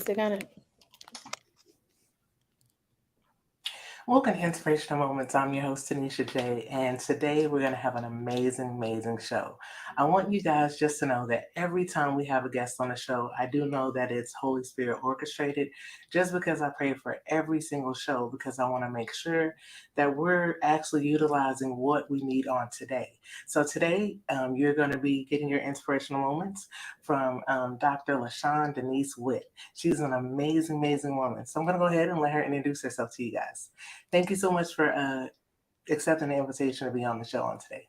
Is it gonna? Welcome to Inspirational Moments. I'm your host, Tanisha J, and today we're going to have an amazing show. I want you guys just to know that every time we have a guest on the show, I do know that it's Holy Spirit orchestrated, just because I pray for every single show, because I want to make sure that we're actually utilizing what we need on today. So today, you're going to be getting your inspirational moments from Dr. Shawn Denise Witt. She's an amazing woman. So I'm going to go ahead and let her introduce herself to you guys. Thank you so much for accepting the invitation to be on the show on today.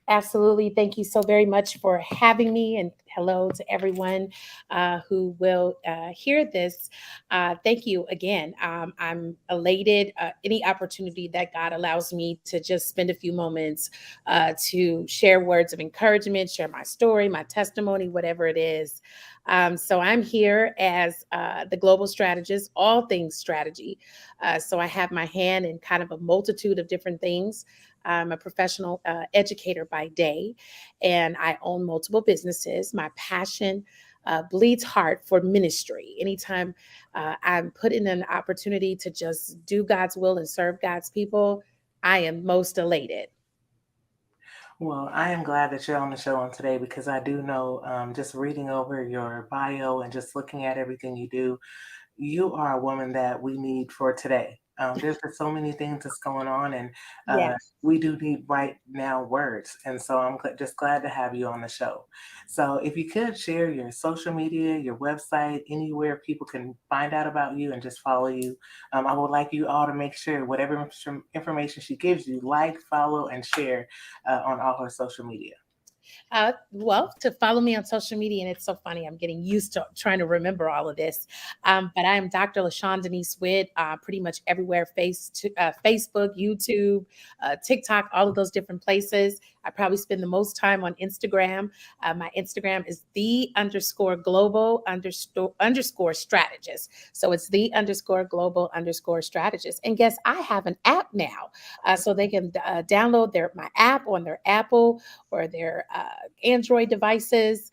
Absolutely. Thank you so very much for having me, and hello to everyone who will hear this. Thank you again. I'm elated. Any opportunity that God allows me to just spend a few moments to share words of encouragement, share my story, my testimony, whatever it is. So I'm here as the global strategist, all things strategy. So I have my hand in kind of a multitude of different things. I'm a professional educator by day, and I own multiple businesses. My passion bleeds heart for ministry. Anytime I'm put in an opportunity to just do God's will and serve God's people, I am most elated. Well, I am glad that you're on the show on today, because I do know, just reading over your bio and just looking at everything you do, you are a woman that we need for today. There's just so many things that's going on, and uh, Yes. we do need right now words. And so I'm just glad to have you on the show. So if you could share your social media, your website, anywhere people can find out about you and just follow you, I would like you all to make sure whatever information she gives you, like, follow, and share on all her social media. Well, to follow me on social media, and it's so funny, I'm getting used to trying to remember all of this. But I am Dr. LaShawn Denise Witt, pretty much everywhere, Facebook, YouTube, TikTok, all of those different places. I probably spend the most time on Instagram. My Instagram is the underscore global underscore strategist. So it's the underscore global underscore strategist. And guess I have an app now, so they can download my app on their Apple or their Android devices.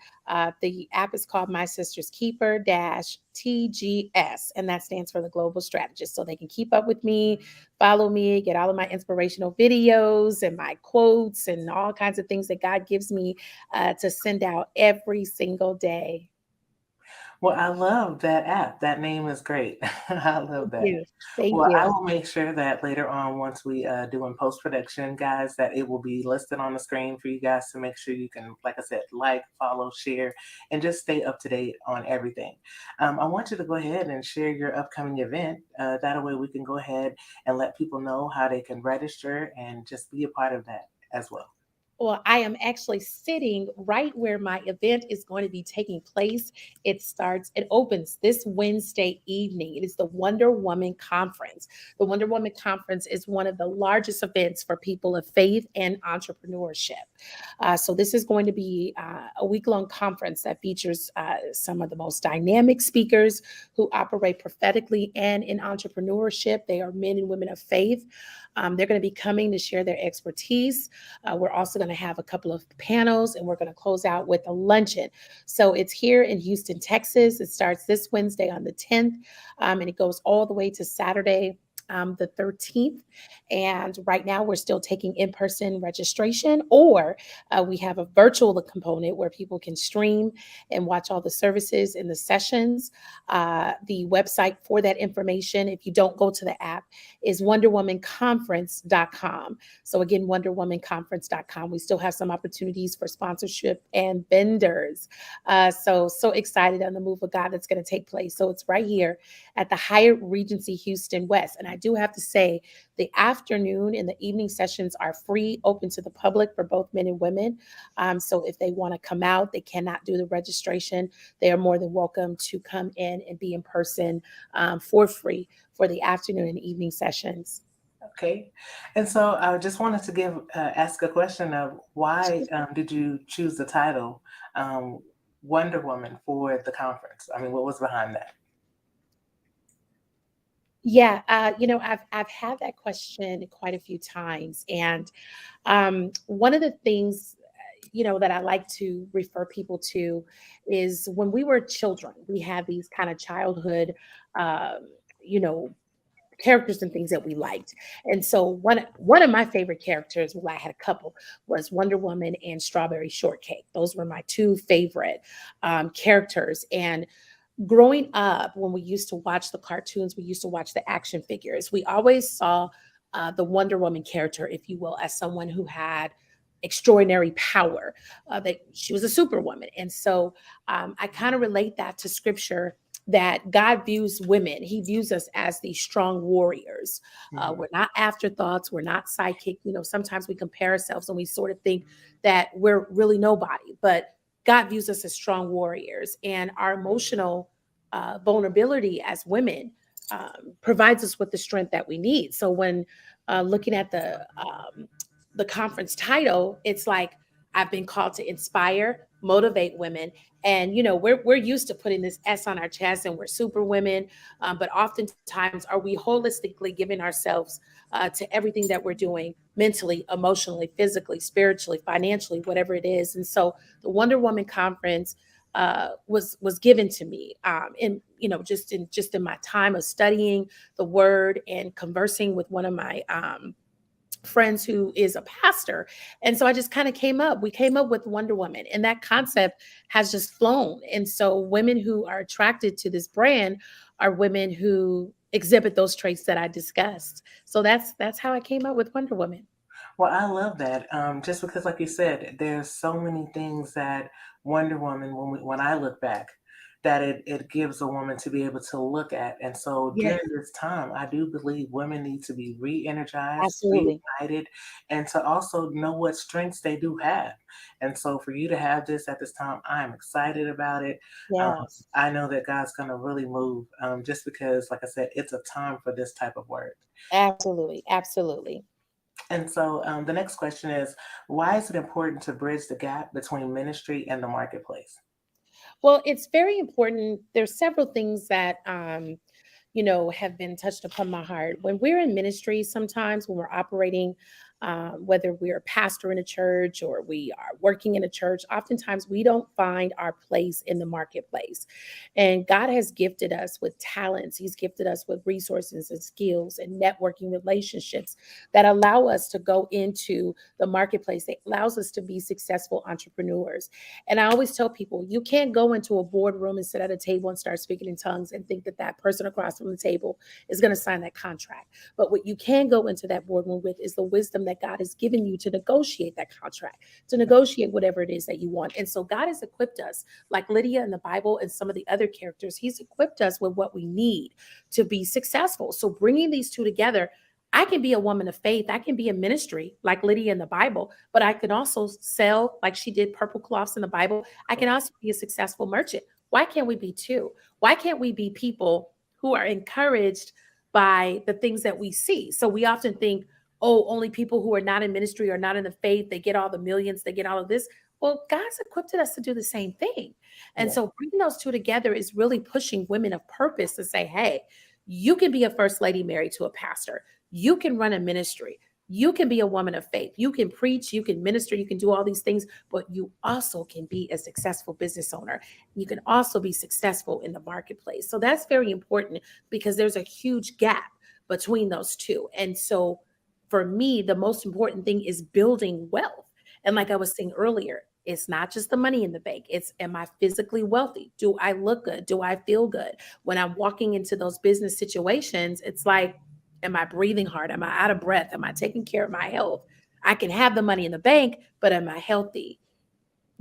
The app is called My Sister's Keeper TGS, and that stands for the Global Strategist. So they can keep up with me, follow me, get all of my inspirational videos and my quotes and all kinds of things that God gives me to send out every single day. Well, I love that app. That name is great. I love Thank that. you. Thank Well, I you. will make sure that later on, once we do in post production, guys, that it will be listed on the screen for you guys to make sure you can, like I said, like, follow, share, and just stay up to date on everything. I want you to go ahead and share your upcoming event. That way we can go ahead and let people know how they can register and just be a part of that as well. Well, I am actually sitting right where my event is going to be taking place. It opens this Wednesday evening. It is the Wonder Woman Conference. The Wonder Woman Conference is one of the largest events for people of faith and entrepreneurship. So, this is going to be a week long conference that features some of the most dynamic speakers who operate prophetically and in entrepreneurship. They are men and women of faith. They're going to be coming to share their expertise. We're also going to have a couple of panels, and we're going to close out with a luncheon. So it's here in Houston, Texas. It starts this Wednesday on the 10th, and it goes all the way to Saturday, the 13th. And right now, we're still taking in person registration, or we have a virtual component where people can stream and watch all the services and the sessions. The website for that information, if you don't go to the app, is wonderwomanconference.com. So again, wonderwomanconference.com. We still have some opportunities for sponsorship and vendors. So excited on the move of God that's going to take place. So it's right here at the Hyatt Regency Houston West. And I do have to say, the afternoon and the evening sessions are free, open to the public for both men and women. So if they want to come out, they cannot do the registration. They are more than welcome to come in and be in person for free for the afternoon and evening sessions. Okay. And so I just wanted to ask a question of why did you choose the title Wonder Woman for the conference? I mean, what was behind that? Yeah, I've had that question quite a few times, and one of the things that I like to refer people to is when we were children, we had these kind of childhood, um, you know, characters and things that we liked. And so one of my favorite characters, well, I had a couple, was Wonder Woman and Strawberry Shortcake. Those were my two favorite characters. And growing up, when we used to watch the cartoons, we used to watch the action figures. We always saw the Wonder Woman character, if you will, as someone who had extraordinary power. That she was a superwoman, and so I kind of relate that to scripture. That God views women, He views us as these strong warriors. Mhm. We're not afterthoughts. We're not sidekick. Sometimes we compare ourselves and we sort of think that we're really nobody, but God views us as strong warriors, and our emotional vulnerability as women provides us with the strength that we need. So when looking at the conference title, it's like I've been called to inspire, motivate women, and we're used to putting this S on our chest, and we're super women, but oftentimes are we holistically giving ourselves to everything that we're doing mentally, emotionally, physically, spiritually, financially, whatever it is. And so the Wonder Woman conference was given to me, in just in my time of studying the Word and conversing with one of my friends who is a pastor. And so I just kind of we came up with Wonder Woman, and that concept has just flown. And so women who are attracted to this brand are women who exhibit those traits that I discussed. So that's how I came up with Wonder Woman. Well, I love that. Just because, like you said, there's so many things that Wonder Woman, when I look back, that it gives a woman to be able to look at. And so Yes, during this time, I do believe women need to be re-energized, absolutely. reunited, and to also know what strengths they do have. And so for you to have this at this time, I'm excited about it. Um, Yes, I know that God's going to really move, just because, like I said, it's a time for this type of work. absolutely, absolutely. And so the next question is, why is it important to bridge the gap between ministry and the marketplace? Well, it's very important. There's several things that have been touched upon my heart. When we're in ministry, sometimes when we're operating, whether we're a pastor in a church or we are working in a church, oftentimes we don't find our place in the marketplace. And God has gifted us with talents. He's gifted us with resources and skills and networking relationships that allow us to go into the marketplace. It allows us to be successful entrepreneurs. And I always tell people, you can't go into a boardroom and sit at a table and start speaking in tongues and think that that person across from the table is going to sign that contract. But what you can go into that boardroom with is the wisdom that God has given you to negotiate that contract, to negotiate whatever it is that you want. And so God has equipped us, like Lydia in the Bible and some of the other characters, He's equipped us with what we need to be successful. So bringing these two together, I can be a woman of faith. I can be a ministry like Lydia in the Bible, but I can also sell like she did purple cloths in the Bible. I can also be a successful merchant. Why can't we be two? Why can't we be people who are encouraged by the things that we see? So we often think, oh, only people who are not in ministry or not in the faith, they get all the millions, they get all of this. Well, God's equipped us to do the same thing. And Yeah. so bringing those two together is really pushing women of purpose to say, hey, you can be a first lady married to a pastor. You can run a ministry. You can be a woman of faith. You can preach, you can minister, you can do all these things, but you also can be a successful business owner. You can also be successful in the marketplace. So that's very important because there's a huge gap between those two. And so for me, the most important thing is building wealth. And like I was saying earlier, it's not just the money in the bank. It's, am I physically wealthy? Do I look good? Do I feel good? When I'm walking into those business situations, it's like, am I breathing hard? Am I out of breath? Am I taking care of my health? I can have the money in the bank, but am I healthy?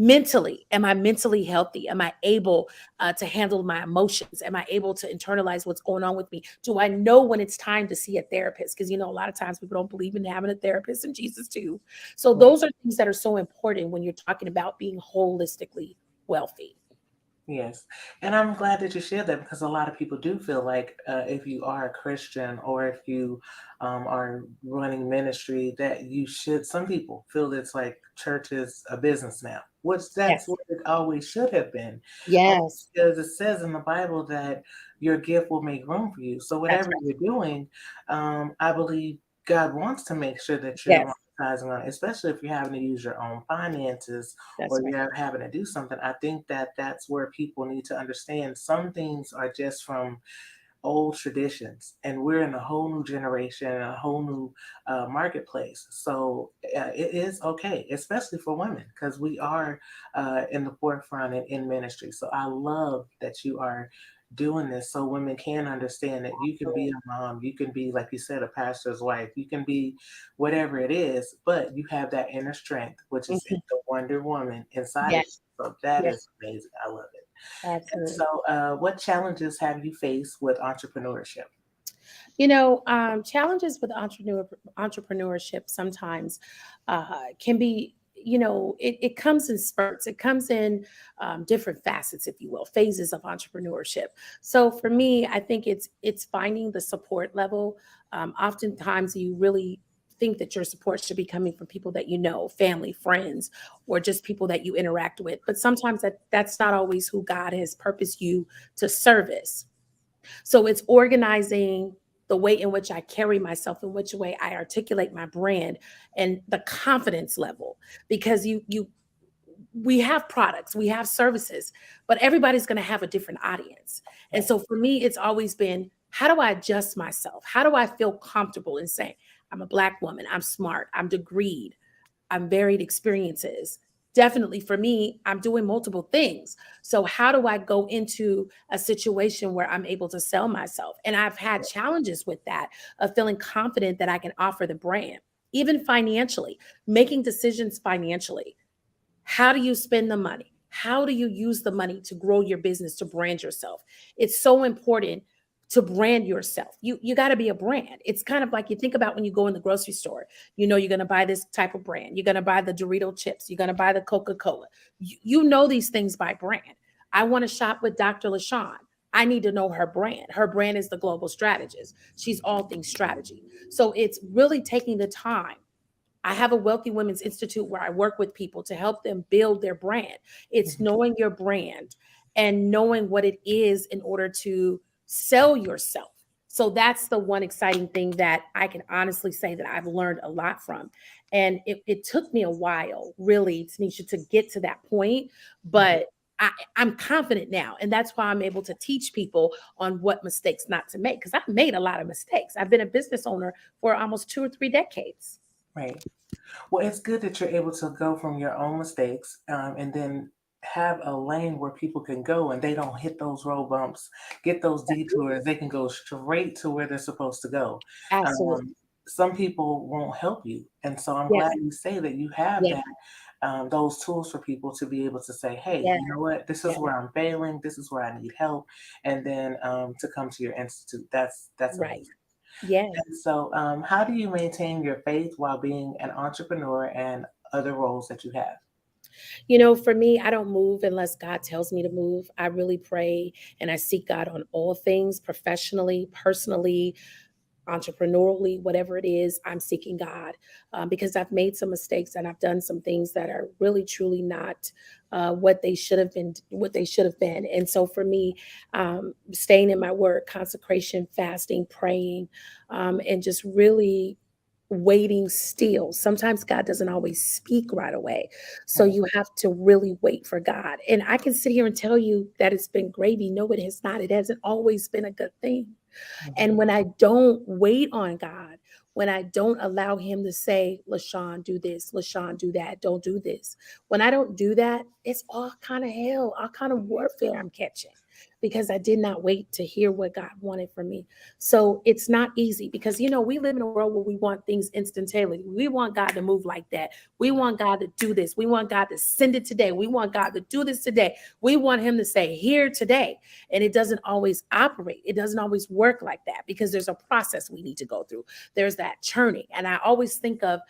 Mentally, am I mentally healthy? Am I able to handle my emotions? Am I able to internalize what's going on with me? Do I know when it's time to see a therapist? Because, a lot of times people don't believe in having a therapist, and Jesus too. So Right. those are things that are so important when you're talking about being holistically wealthy. Yes. And I'm glad that you shared that, because a lot of people do feel like, if you are a Christian or if you are running ministry, that you should, some people feel it's like church is a business now, which that's Yes. what it always should have been. Yes. Because it says in the Bible that your gift will make room for you. So That's whatever right. you're doing, I believe God wants to make sure that you're Yes. capitalizing on, especially if you're having to use your own finances That's or right. you're having to do something. I think that that's where people need to understand some things are just from old traditions, and we're in a whole new generation, a whole new marketplace. So it is okay, especially for women, because we are in the forefront in ministry. So I love that you are doing this so women can understand that you can be a mom, you can be, like you said, a pastor's wife, you can be whatever it is, but you have that inner strength, which is Mhm. the Wonder Woman inside of you. Yes. So that Yes. is amazing. I love it. And Absolutely. so, what challenges have you faced with entrepreneurship? Challenges with entrepreneurship sometimes can be, it comes in spurts. It comes in different facets, if you will, phases of entrepreneurship. So for me, I think it's finding the support level. Oftentimes, you really think that your support should be coming from people that you know, family, friends, or just people that you interact with. But sometimes that's not always who God has purposed you to service. So it's organizing the way in which I carry myself, in which way I articulate my brand, and the confidence level. Because we have products, we have services, but everybody's going to have a different audience. And Right. so for me, it's always been, how do I adjust myself? How do I feel comfortable in saying, I'm a Black woman, I'm smart, I'm degreed, I'm varied experiences. Definitely for me, I'm doing multiple things. So, how do I go into a situation where I'm able to sell myself? And I've had challenges with that, of feeling confident that I can offer the brand, even financially, making decisions financially. How do you spend the money? How do you use the money to grow your business, to brand yourself? It's so important to brand yourself. You got to be a brand. It's kind of like, you think about when you go in the grocery store. You know you're going to buy this type of brand. You're going to buy the Dorito chips. You're going to buy the Coca-Cola. You know these things by brand. I want to shop with Dr. LaShawn. I need to know her brand. Her brand is the global strategist. She's all things strategy. So it's really taking the time. I have a Wealthy Women's Institute where I work with people to help them build their brand. It's Mhm. knowing your brand and knowing what it is in order to sell yourself. So that's the one exciting thing that I can honestly say that I've learned a lot from. And it took me a while, really, Tanisha, to get to that point. Mhm. But I'm confident now. And that's why I'm able to teach people on what mistakes not to make. Because I've made a lot of mistakes. I've been a business owner for almost 2 or 3 decades. Right. Well, it's good that you're able to go from your own mistakes, and then have a lane where people can go and they don't hit those road bumps, get those detours. They can go straight to where they're supposed to go. Absolutely. Um, some people won't help you. And so I'm glad Yes. you say that you have Yes. that, those tools for people to be able to say, hey, Yes. you know what, this is Yes. where I'm failing, this is where I need help, and then to come to your institute. That's Right. amazing. Yes. And so, how do you maintain your faith while being an entrepreneur and other roles that you have? For me, I don't move unless God tells me to move. I really pray and I seek God on all things, professionally, personally, entrepreneurially, whatever it is. I'm seeking God, because I've made some mistakes and I've done some things that are really, truly not what they should have been. What they should have been. And so for me, staying in my word, consecration, fasting, praying, and just really waiting still. Sometimes God doesn't always speak right away. So Right. you have to really wait for God. And I can sit here and tell you that it's been gravy. No, it has not. It hasn't always been a good thing. Mhm. And when I don't wait on God, when I don't allow Him to say, LaShawn, do this, LaShawn, do that, don't do this. When I don't do that, it's all kind of hell, all kind of warfare I'm catching, because I did not wait to hear what God wanted from me. So it's not easy, because, we live in a world where we want things instantaneously. We want God to move like that. We want God to do this. We want God to send it today. We want God to do this today. We want Him to say, here today. And it doesn't always operate. It doesn't always work like that, because there's a process we need to go through. There's that churning. And I always think of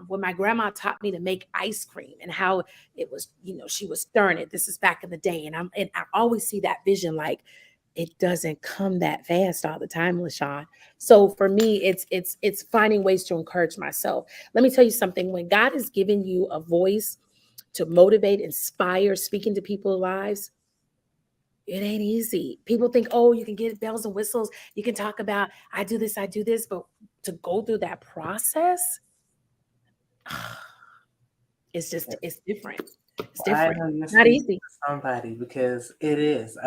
when my grandma taught me to make ice cream, and how it was, she was stirring it. This is back in the day. And I always see that vision, like, it doesn't come that fast all the time, LaShawn. So for me, it's finding ways to encourage myself. Let me tell you something. When God has given you a voice to motivate, inspire, speak into people's lives, it ain't easy. People think, oh, you can get bells and whistles. You can talk about, I do this, but to go through that process, it's different. It's I different. know you're Not speaking easy. to somebody because it is.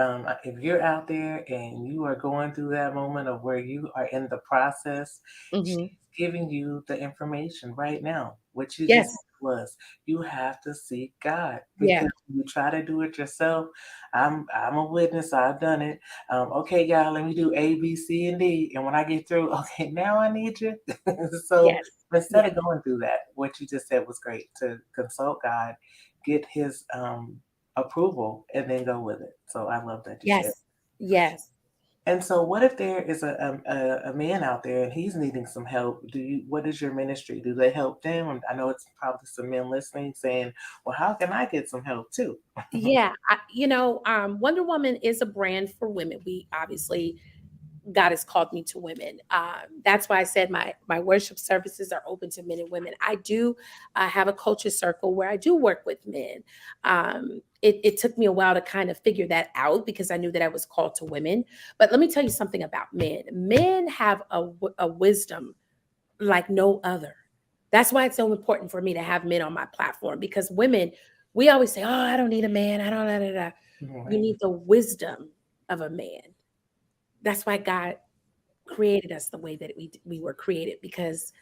If you're out there and you are going through that moment of where you are in the process, she's Hmm. giving you the information right now. What you just Yes. said was you have to seek God Yeah. because when you try to do it yourself. I'm a witness. I've done it. Okay, y'all, let me do A, B, C, and D, and when I get through, okay, now I need you. So Yes. instead Yes. of going through that, what you just said was great to consult God, get his approval, and then go with it. So I love that you shared. Yes. Yes. And so, what if there is a man out there and he's needing some help? What is your ministry? Do they help them? And I know it's probably some men listening saying, "Well, how can I get some help too?" Yeah. Wonder Woman is a brand for women. We obviously God has called me to women. That's why I said my worship services are open to men and women. I do have a culture circle where I do work with men. It took me a while to kind of figure that out because I knew that I was called to women. But let me tell you something about men. Men have a wisdom like no other. That's why it's so important for me to have men on my platform because women, we always say, "Oh, I don't need a man. I don't." Da, da, da." You Right, need the wisdom of a man. That's why God created us the way that we were created because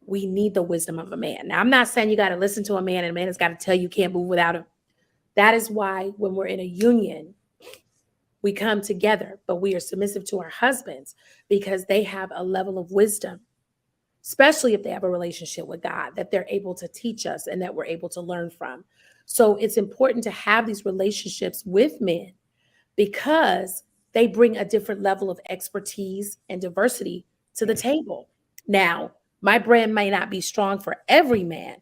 we need the wisdom of a man. Now, I'm not saying you got to listen to a man and a man has got to tell you can't move without him. That is why when we're in a union, we come together, but we are submissive to our husbands because they have a level of wisdom, especially if they have a relationship with God, that they're able to teach us and that we're able to learn from. So it's important to have these relationships with men because they bring a different level of expertise and diversity to the right, table. Now, my brand may not be strong for every man,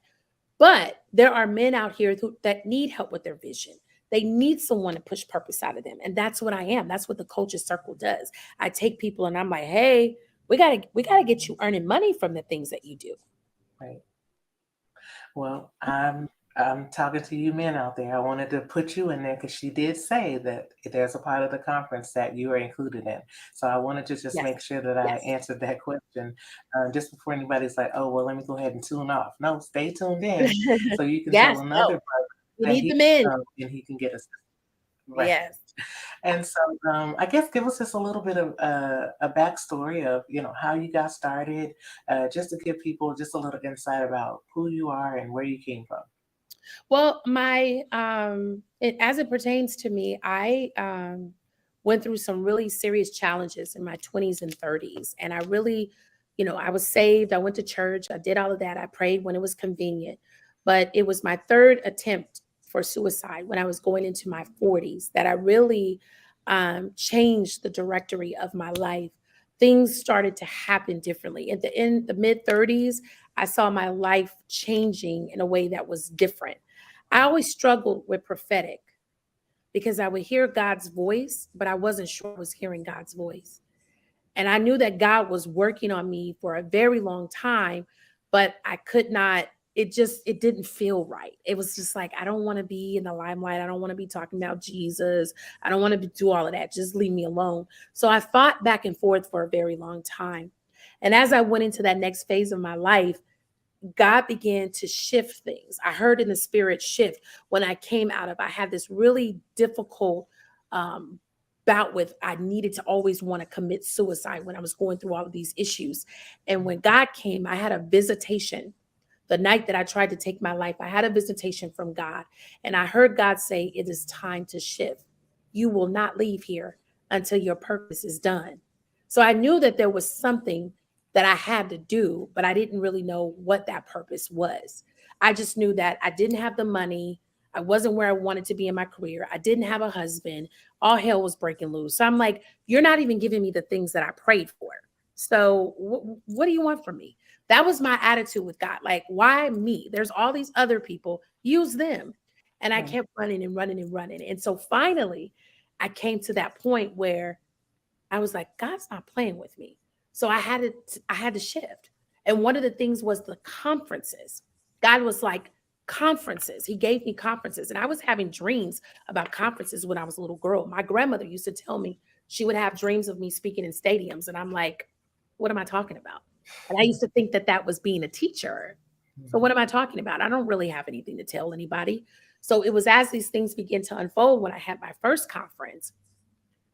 but there are men out here that need help with their vision. They need someone to push purpose out of them. And that's what I am. That's what the coaches circle does. I take people and I'm like, hey, we gotta get you earning money from the things that you do. right. Well, I'm talking to you men out there. I wanted to put you in there because she did say that there's a part of the conference that you are included in. So I wanted to just Yes. make sure that I Yes. answered that question just before anybody's like, "Oh, well, let me go ahead and tune off." No, stay tuned in so you can tell Yes. another No. brother We that need he the men. and he can get us right. Yes. And so, I guess give us just a little bit of a backstory of how you got started, just to give people just a little insight about who you are and where you came from. Well, as it pertains to me, I went through some really serious challenges in my 20s and 30s. And I really, I was saved. I went to church. I did all of that. I prayed when it was convenient. But it was my third attempt for suicide when I was going into my 40s that I really changed the directory of my life. Things started to happen differently. In the mid 30s, I saw my life changing in a way that was different. I always struggled with prophetic because I would hear God's voice, but I wasn't sure I was hearing God's voice. And I knew that God was working on me for a very long time, but I could not, it didn't feel right. It was just like, I don't want to be in the limelight. I don't want to be talking about Jesus. I don't want to do all of that. Just leave me alone. So I fought back and forth for a very long time. And as I went into that next phase of my life, God began to shift things. I heard in the spirit shift when I came out of, I had this really difficult um, bout with, I needed to always want to commit suicide when I was going through all of these issues. And when God came, I had a visitation. The night that I tried to take my life, I had a visitation from God. And I heard God say, it is time to shift. You will not leave here until your purpose is done. So I knew that there was something that I had to do, but I didn't really know what that purpose was. I just knew that I didn't have the money. I wasn't where I wanted to be in my career. I didn't have a husband. All hell was breaking loose. So I'm like, you're not even giving me the things that I prayed for. So what do you want from me? That was my attitude with God. Like, why me? There's all these other people. Use them. And I Right. kept running and running and running. And so finally, I came to that point where I was like, God's not playing with me. So I had to shift. And one of the things was the conferences. God was like, conferences. He gave me conferences. And I was having dreams about conferences when I was a little girl. My grandmother used to tell me she would have dreams of me speaking in stadiums. And I'm like, what am I talking about? And I used to think that that was being a teacher. So what am I talking about? I don't really have anything to tell anybody. So it was as these things begin to unfold when I had my first conference,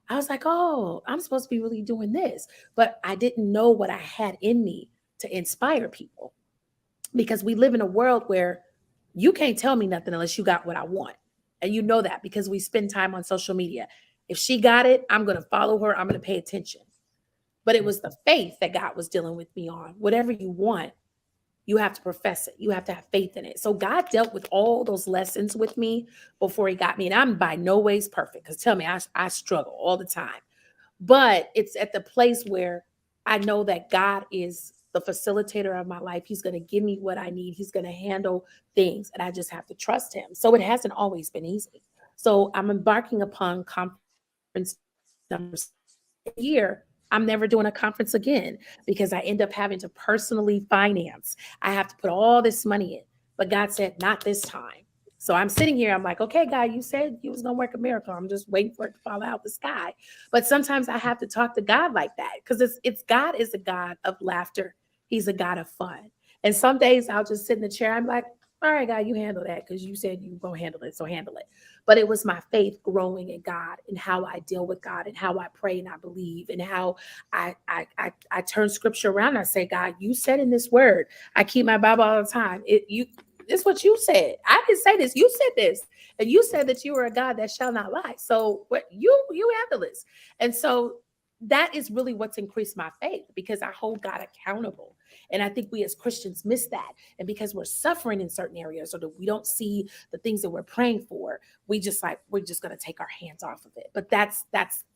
I was like, oh, I'm supposed to be really doing this. But I didn't know what I had in me to inspire people, because we live in a world where you can't tell me nothing unless you got what I want. And you know that because we spend time on social media. If she got it, I'm going to follow her. I'm going to pay attention. But it was the faith that God was dealing with me on. Whatever you want, you have to profess it. You have to have faith in it. So God dealt with all those lessons with me before he got me. And I'm by no ways perfect, because tell me, I struggle all the time. But it's at the place where I know that God is the facilitator of my life. He's going to give me what I need. He's going to handle things, and I just have to trust him. So it hasn't always been easy. So I'm embarking upon conference number year. I'm never doing a conference again, because I end up having to personally finance. I have to put all this money in. But God said, not this time. So I'm sitting here, I'm like, okay, God, you said you was gonna work a miracle. I'm just waiting for it to fall out the sky. But sometimes I have to talk to God like that, because it's God is a God of laughter. He's a God of fun. And some days I'll just sit in the chair. I'm like, all right, God, you handle that, because you said you were gonna handle it. So handle it. But it was my faith growing in God, and how I deal with God, and how I pray and I believe, and how I turn scripture around. I say, God, you said in this word, I keep my Bible all the time. This is what you said. I didn't say this. You said this. And you said that you are a God that shall not lie. So what you handle this. And so that is really what's increased my faith, because I hold God accountable. And I think we as Christians miss that. And because we're suffering in certain areas, or that we don't see the things that we're praying for, we're just going to take our hands off of it. But that's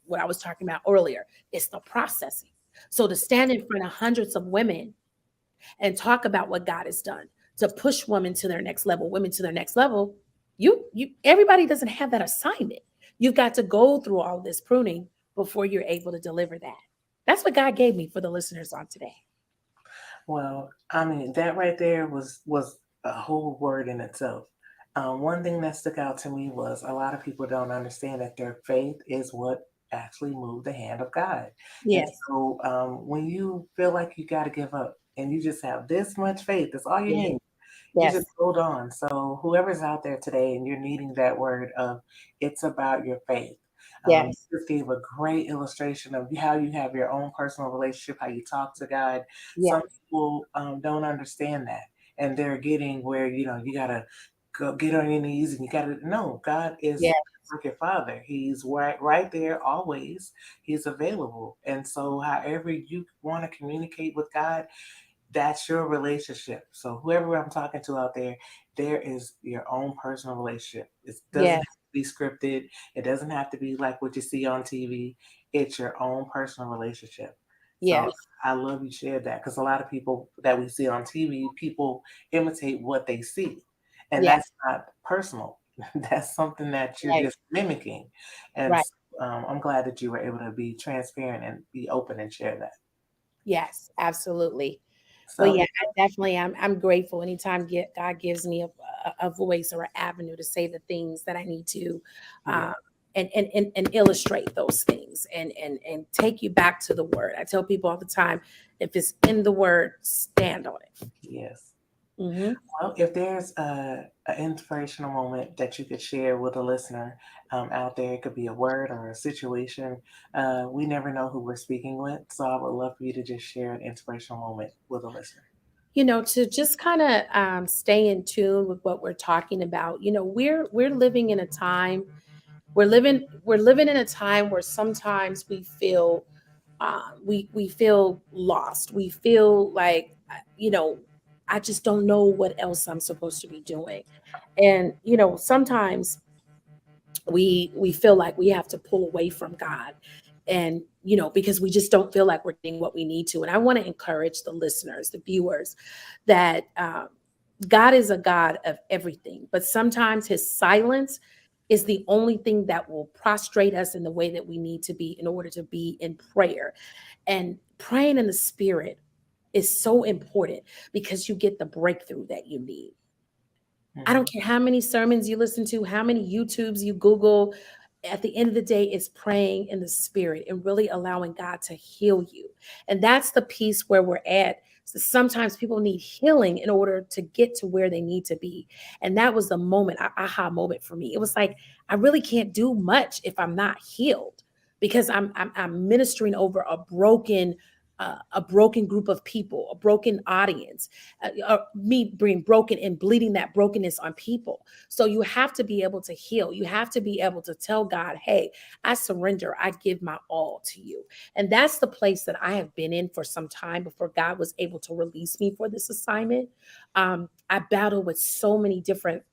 what I was talking about earlier. It's the processing. So to stand in front of hundreds of women and talk about what God has done to push women to their next level, women to their next level, everybody doesn't have that assignment. You've got to go through all of this pruning before you're able to deliver that. That's what God gave me for the listeners on today. Well, I mean, that right there was a whole word in itself. One thing that stuck out to me was a lot of people don't understand that their faith is what actually moved the hand of God. And Yes. so when you feel like you got to give up and you just have this much faith, that's all you Yes. need. You just Yes. hold on. So whoever's out there today and you're needing that word of it's about your faith. Yes. You just gave a great illustration of how you have your own personal relationship, how you talk to God. Some Yes. people don't understand that, and they're getting where you gotta go get on your knees and you gotta know God is Yes. like your father. He's right there always. He's available, and so however you want to communicate with God, that's your relationship. So whoever I'm talking to out there, there is your own personal relationship. It doesn't have Yes. to be scripted. It doesn't have to be like what you see on TV. It's your own personal relationship. So Yes. I love you shared that, because a lot of people that we see on TV, people imitate what they see, and Yes. that's not personal. That's something that you're Right. just mimicking. And Right. I'm glad that you were able to be transparent and be open and share that. Yes. Absolutely. Well, So yeah, I definitely. I'm grateful anytime God gives me a voice or an avenue to say the things that I need to, yeah, um, and illustrate those things, and take you back to the word. I tell people all the time, if it's in the word, stand on it. yes. Hmm. Well, if there's an inspirational moment that you could share with a listener out there, it could be a word or a situation. We never know who we're speaking with, so I would love for you to just share an inspirational moment with a listener. To just kind of stay in tune with what we're talking about. We're living in a time. We're living in a time where sometimes we feel we feel lost. We feel like I just don't know what else I'm supposed to be doing. And sometimes we feel like we have to pull away from God, and because we just don't feel like we're getting what we need to. And I want to encourage the listeners, the viewers, that God is a God of everything, but sometimes his silence is the only thing that will prostrate us in the way that we need to be in order to be in prayer. And praying in the spirit is so important, because you get the breakthrough that you need. I Mhm. don't care how many sermons you listen to, how many YouTubes you Google. At the end of the day, it's praying in the spirit and really allowing God to heal you. And that's the piece where we're at. So sometimes people need healing in order to get to where they need to be. And that was the moment, aha moment for me. It was like, I really can't do much if I'm not healed, because I'm ministering over a broken group of people, a broken audience, me being broken and bleeding that brokenness on people. So you have to be able to heal. You have to be able to tell God, hey, I surrender. I give my all to you. And that's the place that I have been in for some time before God was able to release me for this assignment. I battled with so many different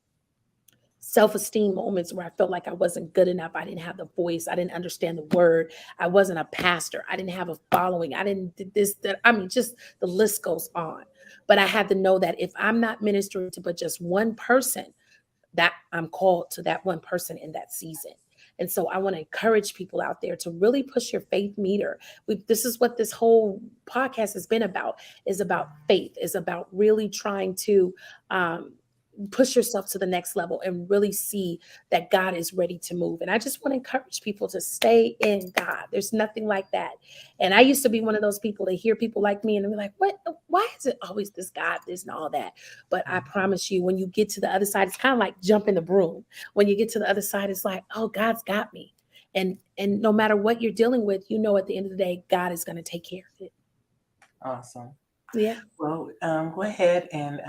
self-esteem moments where I felt like I wasn't good enough. I didn't have the voice. I didn't understand the word. I wasn't a pastor. I didn't have a following. I didn't did this, that. I mean, just the list goes on. But I had to know that if I'm not ministering to but just one person, that I'm called to that one person in that season. And so I want to encourage people out there to really push your faith meter. This is what this whole podcast has been about, is about faith, is about really trying to um, push yourself to the next level and really see that God is ready to move. And I just want to encourage people to stay in God. There's nothing like that. And I used to be one of those people that hear people like me and they're like, what? Why is it always this God, this and all that? But I promise you, when you get to the other side, it's kind of like jumping the broom. When you get to the other side, it's like, oh, God's got me. And no matter what you're dealing with, you know, at the end of the day, God is going to take care of it. Awesome. Yeah. Well, go ahead and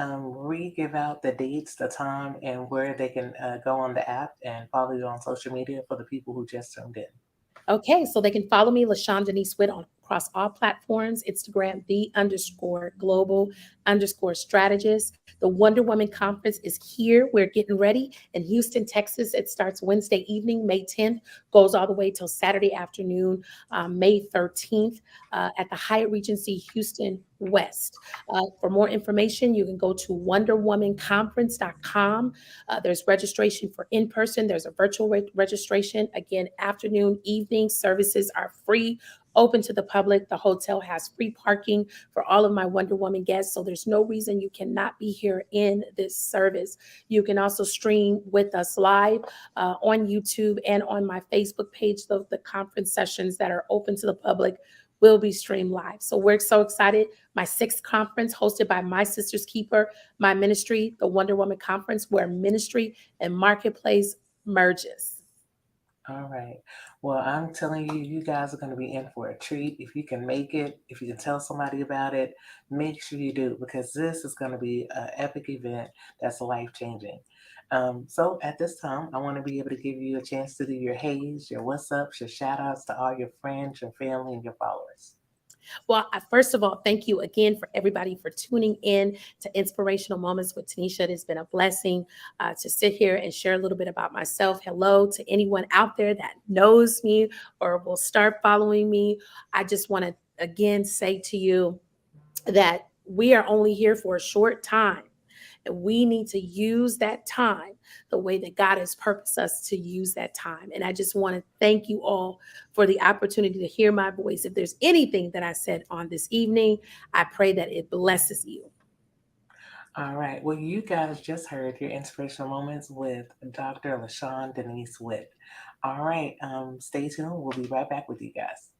re-give out the dates, the time, and where they can go on the app and follow you on social media for the people who just tuned in. Okay, so they can follow me, Shawn Denise Witt, on across all platforms. Instagram, the_global_strategist. The Wonder Woman Conference is here. We're getting ready in Houston, Texas. It starts Wednesday evening, May 10th, goes all the way till Saturday afternoon, May 13th, at the Hyatt Regency Houston West. For more information, you can go to wonderwomanconference.com. There's registration for in person, there's a virtual registration. Again, afternoon, evening services are free, open to the public. The hotel has free parking for all of my Wonder Woman guests. So there's no reason you cannot be here in this service. You can also stream with us live on YouTube and on my Facebook page. The conference sessions that are open to the public will be streamed live. So we're so excited. My 6th conference hosted by My Sister's Keeper, my ministry, the Wonder Woman Conference, where ministry and marketplace merges. All right. Well, I'm telling you, you guys are going to be in for a treat. If you can make it, if you can tell somebody about it, make sure you do, because this is going to be an epic event that's life changing. So at this time, I want to be able to give you a chance to do your hays, your what's ups, your shout outs to all your friends, your family, and your followers. Well, first of all, thank you again for everybody for tuning in to Inspirational Moments with Tanisha. It has been a blessing to sit here and share a little bit about myself. Hello to anyone out there that knows me or will start following me. I just want to again say to you that we are only here for a short time. And we need to use that time the way that God has purposed us to use that time. And I just want to thank you all for the opportunity to hear my voice. If there's anything that I said on this evening, I pray that it blesses you. All right. Well, you guys just heard your inspirational moments with Dr. Shawn Denise Witt. All right. Stay tuned. We'll be right back with you guys.